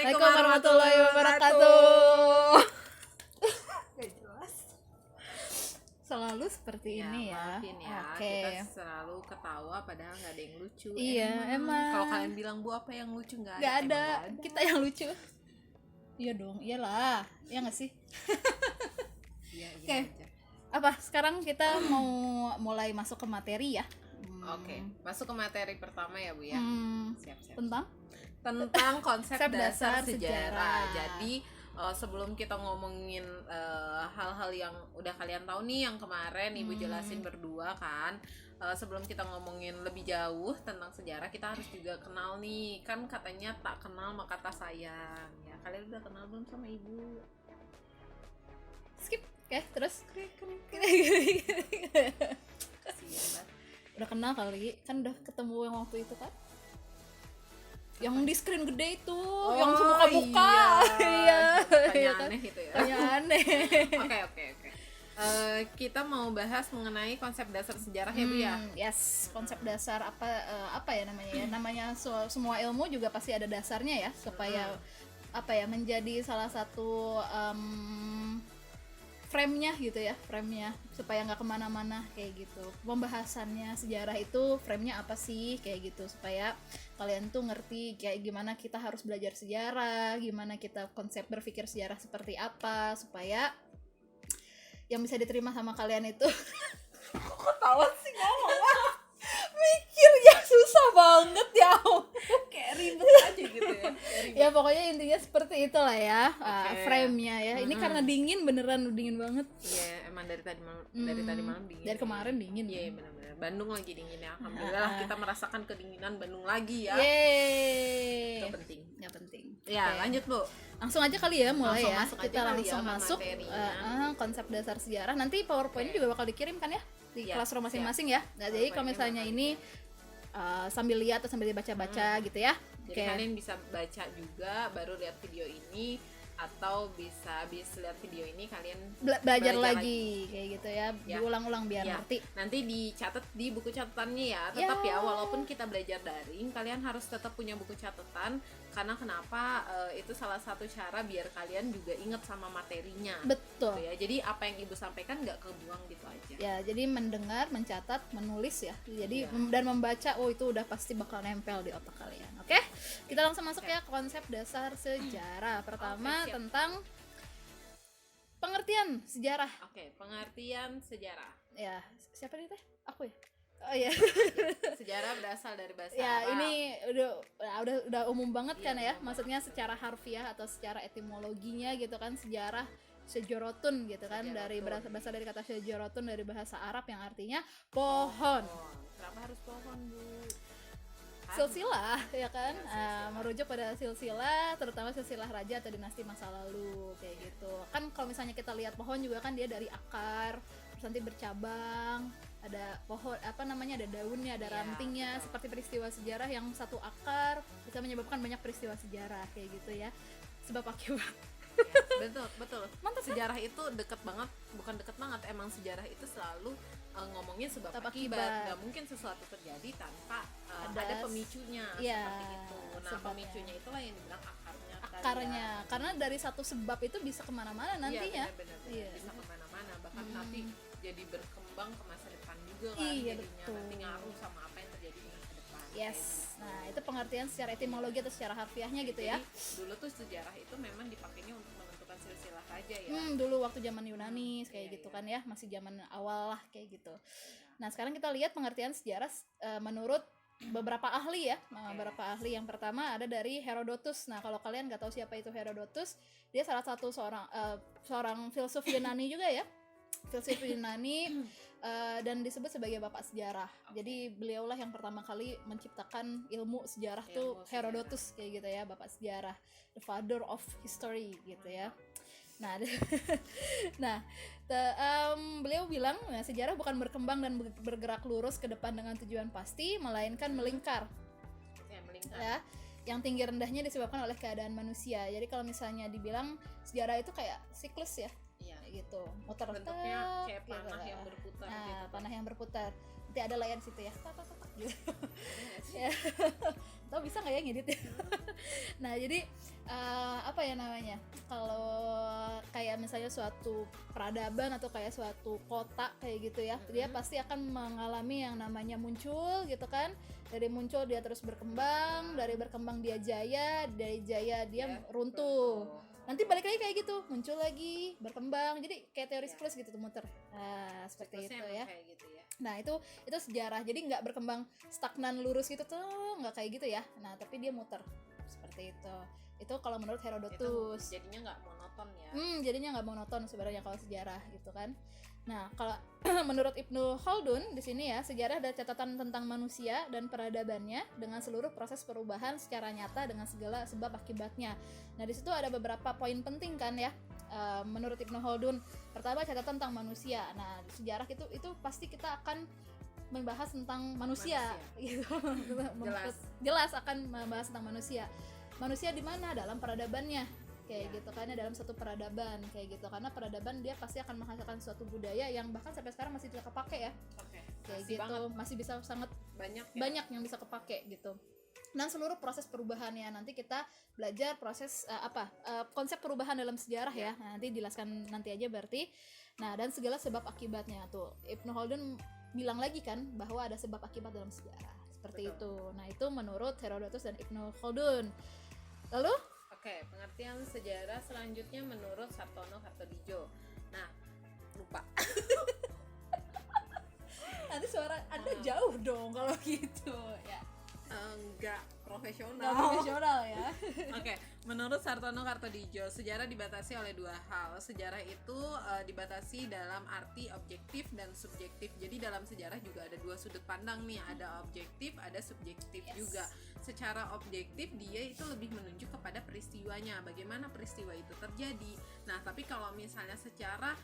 Assalamualaikum warahmatullahi wabarakatuh. Gak jelas. Selalu seperti ini ya. Maafin ya, Oke. kita selalu ketawa padahal nggak ada yang lucu. Iya, emang. Kalau kalian bilang Bu apa yang lucu, nggak Nggak ada. ada. Kita yang lucu. Iya dong, iyalah. Ya nggak sih? Iya, Oke. aja. Apa? Sekarang kita mau mulai masuk ke materi ya. Oke, masuk ke materi pertama ya Bu ya. Siap-siap. Tentang konsep konsep dasar dasar sejarah. sejarah. Jadi sebelum kita ngomongin hal-hal yang udah kalian tahu nih yang kemarin Ibu jelasin berdua kan, sebelum kita ngomongin lebih jauh tentang sejarah, kita harus juga kenal nih, kan katanya tak kenal maka tak sayang ya. Kalian udah kenal belum sama Ibu? skip. Oke, terus Kasian banget. udah kenal kali, kan udah ketemu yang waktu itu kan? Yang di screen gede itu, yang buka-buka. Iya. Tanya kan? aneh gitu ya. Tanya aneh. Oke. Kita mau bahas mengenai konsep dasar sejarah ya Bu ya. Yes, konsep dasar apa ya namanya ya? Namanya semua ilmu juga pasti ada dasarnya ya, supaya menjadi salah satu frame-nya gitu ya, frame-nya supaya nggak kemana-mana kayak gitu. Pembahasannya sejarah itu frame-nya apa sih kayak gitu, supaya kalian tuh ngerti kayak gimana kita harus belajar sejarah, gimana kita konsep berpikir sejarah seperti apa, supaya yang bisa diterima sama kalian itu kok ketawa sih ngomong mikirnya susah banget ya. Kayak ribet aja gitu ya. Ya pokoknya intinya seperti itulah ya. Oke. Frame-nya ya. Ini karena dingin, beneran dingin banget. Iya, emang dari tadi malam dingin. Dari kemarin dingin. Iya, benar-benar. Bandung lagi dingin ya. Alhamdulillah lah kita merasakan kedinginan Bandung lagi ya. Yeay. Itu penting. Nggak penting. Ya, Oke. lanjut Bu. Langsung aja kali ya mulai Langsung ya. masuk Kita aja kali langsung ya ke masuk materinya. konsep dasar sejarah. Nanti PowerPoint juga bakal dikirim kan ya di Iya, classroom masing-masing ya. Nah, jadi kalau misalnya ini sambil lihat atau sambil dibaca-baca gitu ya. Jadi kalian bisa baca juga baru lihat video ini, atau bisa habis lihat video ini kalian belajar lagi kayak gitu ya, Ya. diulang-ulang biar Ya, ngerti. nanti dicatat di buku catatannya ya. Tetap ya, walaupun kita belajar daring, kalian harus tetap punya buku catatan. Karena kenapa? Itu salah satu cara biar kalian juga ingat sama materinya. Betul. Gitu ya. Jadi apa yang Ibu sampaikan nggak kebuang gitu aja. Ya, jadi mendengar, mencatat, menulis ya. Jadi Iya. dan membaca, itu udah pasti bakal nempel di otak kalian. Oke? Kita langsung masuk ya ke konsep dasar sejarah. Pertama Oke, siap. tentang pengertian sejarah. Oke, pengertian sejarah. Ya, siapa nih teh? Aku ya. Oh iya. Sejarah berasal dari bahasa Ya, Arab. ini udah umum banget kan ya. Iya, umum Maksudnya secara harfiah atau secara etimologinya gitu kan, sejarah sejarotun gitu kan, dari berasal dari kata sejarotun dari bahasa Arab yang artinya pohon. Kenapa harus pohon, Bu? Silsilah ya kan, silsilah. merujuk pada silsilah, terutama silsilah raja atau dinasti masa lalu kayak gitu kan. Kalau misalnya kita lihat pohon juga kan dia dari akar terus nanti bercabang, ada pohon ada daunnya, ada Iya, rantingnya, betul. seperti peristiwa sejarah yang satu akar bisa menyebabkan banyak peristiwa sejarah kayak gitu ya, sebab akibat. Betul. Mantap, Sejarah itu bukan deket banget. Emang sejarah itu selalu ngomongin sebab Sebab akibat. akibat. Gak mungkin sesuatu terjadi tanpa Ada ada pemicunya. iya, Seperti itu. Nah, sebabnya. pemicunya itulah yang dibilang akarnya. Akarnya, karena dari satu sebab itu bisa kemana-mana nantinya. Iya, benar. Iya. Bisa kemana-mana. Bahkan nanti jadi berkembang ke masa depan juga kan. Iya, jadinya betul. nanti ngaruh sama apa yang terjadi di masa depan. Yes, nah itu pengertian secara etimologi atau secara harfiahnya gitu ya. Jadi dulu tuh sejarah itu memang dipakainya untuk menentukan silsilah raja ya. Dulu waktu zaman Yunani kayak gitu kan ya, masih zaman awal lah kayak gitu. Nah sekarang kita lihat pengertian sejarah menurut beberapa ahli ya. Beberapa ahli, yang pertama ada dari Herodotus. Nah kalau kalian nggak tahu siapa itu Herodotus, dia salah satu seorang filsuf Yunani juga ya, filsuf Yunani. Dan disebut sebagai bapak sejarah. Jadi beliaulah yang pertama kali menciptakan ilmu sejarah tuh Herodotus kayak gitu ya, bapak sejarah, the father of history gitu ya. Nah, beliau bilang sejarah bukan berkembang dan bergerak lurus ke depan dengan tujuan pasti, melainkan melingkar. Ya, yang tinggi rendahnya disebabkan oleh keadaan manusia. Jadi kalau misalnya dibilang sejarah itu kayak siklus ya. Gitu, muter bentuknya kayak gitu panah lah. yang berputar Nah, gitu. panah yang berputar. Nanti ada layar situ ya. gitu. Ya. Tahu bisa nggak ya ngedit ya? Nah jadi apa ya namanya, kalau kayak misalnya suatu peradaban atau kayak suatu kota kayak gitu ya, dia pasti akan mengalami yang namanya muncul gitu kan. Dari muncul dia terus berkembang, dari berkembang dia jaya, dari jaya dia runtuh. Nanti balik lagi kayak gitu, muncul lagi, berkembang. Jadi kayak teori siklus gitu tuh, muter. Nah, seperti itu ya. Kayak gitu ya. Nah, itu sejarah. Jadi nggak berkembang stagnan lurus gitu tuh, nggak kayak gitu ya. Nah, tapi dia muter. Seperti itu. Itu kalau menurut Herodotus. Jadinya nggak monoton ya. Jadinya nggak monoton sebenarnya kalau sejarah gitu kan. Nah, kalau menurut Ibnu Khaldun di sini ya, sejarah ada catatan tentang manusia dan peradabannya dengan seluruh proses perubahan secara nyata dengan segala sebab akibatnya. Nah, di situ ada beberapa poin penting kan ya. Menurut Ibnu Khaldun, pertama catatan tentang manusia. Nah, sejarah itu pasti kita akan membahas tentang manusia. Gitu. Jelas akan membahas tentang manusia. Manusia di mana? Dalam peradabannya. Kayak gitu kan, dalam satu peradaban kayak gitu, karena peradaban dia pasti akan menghasilkan suatu budaya yang bahkan sampai sekarang masih tidak kepake ya. Kayak gitu banget. Masih bisa sangat banyak yang bisa kepake gitu. Dan seluruh proses perubahannya nanti kita belajar proses konsep perubahan dalam sejarah ya. Nah, nanti dijelaskan nanti aja berarti. Nah, dan segala sebab akibatnya tuh Ibnu Khaldun bilang lagi kan bahwa ada sebab akibat dalam sejarah seperti itu. Nah, itu menurut Herodotus dan Ibnu Khaldun. Lalu pengertian sejarah selanjutnya menurut Sartono Kartodijo. Nah, lupa. Nanti suara Anda jauh dong kalau gitu ya. Enggak profesional. Nggak profesional ya. Menurut Sartono Kartodijo, sejarah dibatasi oleh dua hal. Sejarah itu dibatasi dalam arti objektif dan subjektif. Jadi dalam sejarah juga ada dua sudut pandang nih, ada objektif, ada subjektif juga. Secara objektif dia itu lebih menunjuk kepada peristiwanya, bagaimana peristiwa itu terjadi. Nah, tapi kalau misalnya secara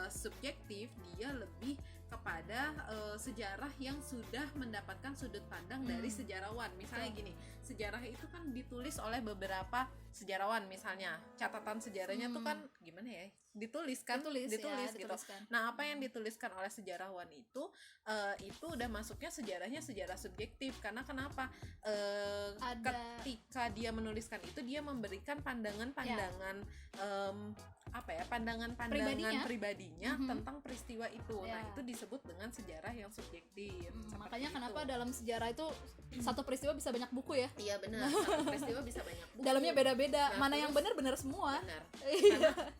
subjektif dia lebih kepada sejarah yang sudah mendapatkan sudut pandang dari sejarawan. Misalnya gini, sejarah itu kan ditulis oleh beberapa sejarawan, misalnya catatan sejarahnya tuh kan gimana ya, ditulis gitu. Nah, apa yang dituliskan oleh sejarawan itu udah masuknya sejarahnya sejarah subjektif. Karena kenapa? Ketika dia menuliskan itu, dia memberikan pandangan-pandangan pandangan-pandangan pribadinya tentang peristiwa itu. Nah, itu disebut dengan sejarah yang subjektif. Makanya kenapa dalam sejarah itu satu peristiwa bisa banyak buku ya? Iya benar, satu peristiwa bisa banyak buku. Dalamnya beda-beda. Nah, mana yang benar semua? Benar.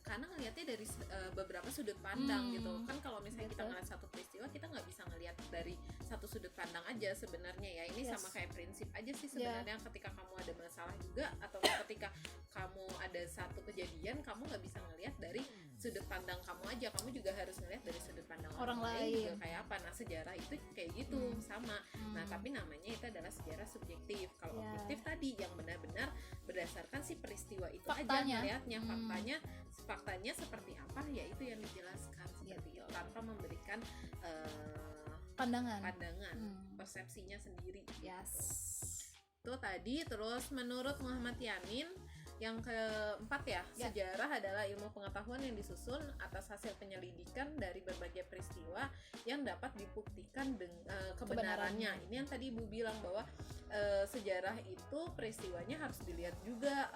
Karena ngelihatnya dari beberapa sudut pandang gitu. Kan kalau misalnya kita ngeliat satu peristiwa, kita nggak bisa ngelihat dari satu sudut pandang aja sebenarnya ya. Ini sama kayak prinsip aja sih sebenarnya. Ketika kamu ada masalah juga, atau ketika kamu ada satu kejadian, kamu nggak bisa ngelihat dari sudut pandang kamu aja, kamu juga harus ngelihat dari sudut pandang orang lain juga kayak apa. Nah, sejarah itu kayak gitu sama. Nah, tapi namanya itu adalah sejarah subjektif. Kalau objektif tadi yang benar-benar berdasarkan si peristiwa itu faktanya aja ngelihatnya, faktanya seperti apa ya itu yang dijelaskan seperti itu, tanpa memberikan pandangan persepsinya sendiri. Yes. Itu tadi. Terus menurut Muhammad Yamin yang keempat ya, sejarah adalah ilmu pengetahuan yang disusun atas hasil penyelidikan dari berbagai peristiwa yang dapat dibuktikan kebenarannya. Ini yang tadi Ibu bilang bahwa sejarah itu peristiwanya harus dilihat juga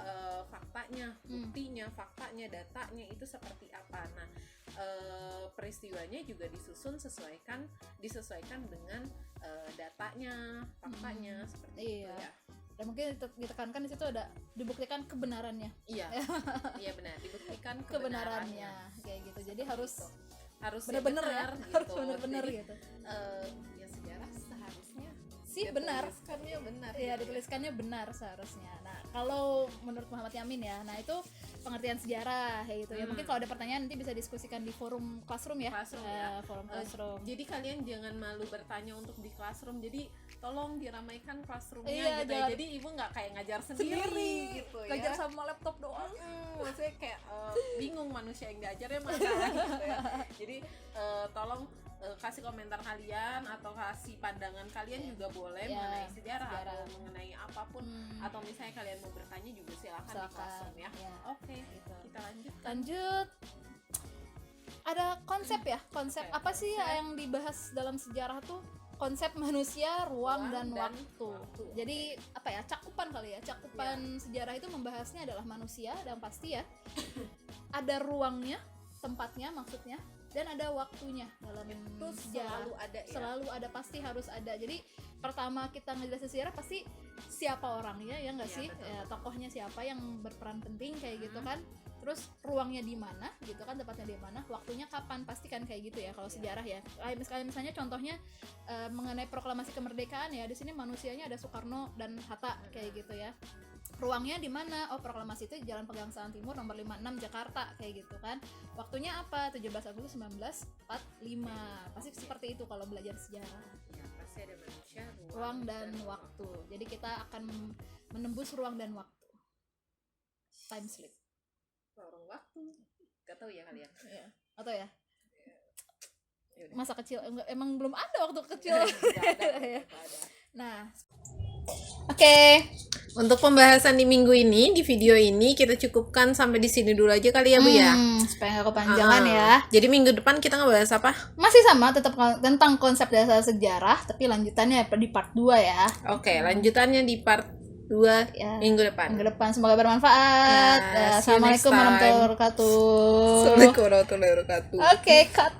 faktanya, buktinya, faktanya, datanya itu seperti apa. Nah, peristiwanya juga disesuaikan dengan datanya, faktanya seperti itu ya. Dan mungkin ditekankan di situ ada dibuktikan kebenarannya. Iya benar, dibuktikan kebenarannya kayak gitu. Jadi harus benar-benar ya, gitu. Harus benar-benar gitu. Ya sejarah seharusnya benar. Dituliskannya benar. Iya, dituliskannya benar seharusnya. Nah, kalau menurut Muhammad Yamin ya, nah itu pengertian sejarah kayak gitu ya. Mungkin kalau ada pertanyaan nanti bisa diskusikan di forum Classroom ya. Forum Classroom. Jadi kalian jangan malu bertanya untuk di Classroom. Jadi tolong diramaikan Classroomnya gitu. Jangan. Jadi Ibu nggak kayak ngajar sendiri gitu ya. Ngajar sama laptop doang. Maksudnya kayak bingung manusia yang diajarnya mana gitu ya. Jadi tolong kasih komentar kalian atau kasih pandangan kalian juga boleh mengenai sejarah atau mengenai apapun, atau misalnya kalian mau bertanya juga silakan di Classroom ya. Oke, gitu. Kita lanjut. Ada konsep ya, konsep apa sih yang dibahas dalam sejarah tuh? konsep manusia, ruang dan dan waktu. Jadi apa ya, cakupan kali ya, cakupan sejarah itu membahasnya adalah manusia dan pasti ya ada ruangnya, tempatnya maksudnya, dan ada waktunya dalam itu sejarah. selalu ada ya. Selalu ada, pasti harus ada. Jadi pertama kita ngejelasin sejarah pasti siapa orangnya ya nggak Iya, sih, betul. ya, tokohnya siapa yang berperan penting kayak gitu kan. Terus ruangnya di mana gitu kan, tempatnya di mana, waktunya kapan, pasti kan kayak gitu ya kalau sejarah ya. Misalnya contohnya mengenai proklamasi kemerdekaan ya, di sini manusianya ada Soekarno dan Hatta kayak gitu ya. Ruangnya di mana? Oh, proklamasi itu Jalan Pegangsaan Timur nomor 56 Jakarta kayak gitu kan. Waktunya apa? 17 Agustus 1945. Pasti seperti itu kalau belajar sejarah. Ya, pasti ada manusia, Ruang dan waktu. Jadi kita akan menembus ruang dan waktu. Time slip. Lorong waktu. Gak tahu ya kalian. Ya. Atau ya? Yaudah. Masa kecil emang belum ada waktu kecil. Gak ada. Ya. Gak ada. Nah, Oke, untuk pembahasan di minggu ini, di video ini kita cukupkan sampai di sini dulu aja kali ya Bu ya. supaya nggak kepanjangan ya. Jadi minggu depan kita ngebahas apa? Masih sama, tetap tentang konsep dasar sejarah, tapi lanjutannya di part 2 ya. Oke, lanjutannya di part 2 Ya. minggu depan. Minggu depan semoga bermanfaat. Ya, see you Assalamualaikum next time. warahmatullahi wabarakatuh. Assalamualaikum warahmatullahi wabarakatuh. Oke, cut.